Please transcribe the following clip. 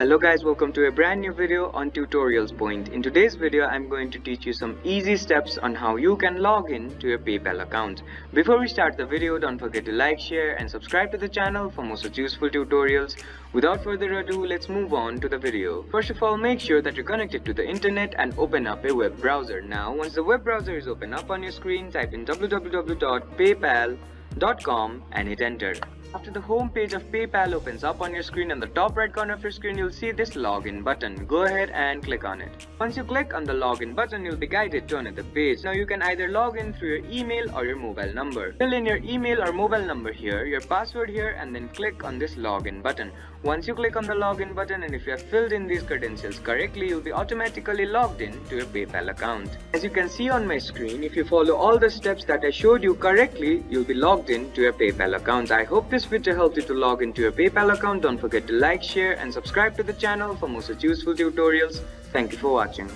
Hello guys, welcome to a brand new video on Tutorials Point. In today's video, I'm going to teach you some easy steps on how you can log in to your PayPal account. Before we start the video, don't forget to like, share and subscribe to the channel for more such useful tutorials. Without further ado, let's move on to the video. First of all, make sure that you're connected to the internet and open up a web browser. Now, once the web browser is open up on your screen, type in www.paypal.com and hit enter. After the home page of PayPal opens up on your screen, on the top right corner of your screen you'll see this login button. Go ahead and click on it. Once you click on the login button, you'll be guided to another page. Now you can either log in through your email or your mobile number. Fill in your email or mobile number here, your password here, and then click on this login button. Once you click on the login button and if you have filled in these credentials correctly, you'll be automatically logged in to your PayPal account. As you can see on my screen, if you follow all the steps that I showed you correctly, you'll be logged in to your PayPal account. I hope this video helped you to log into your PayPal account. Don't forget to like, share and subscribe to the channel for more such useful tutorials. Thank you for watching.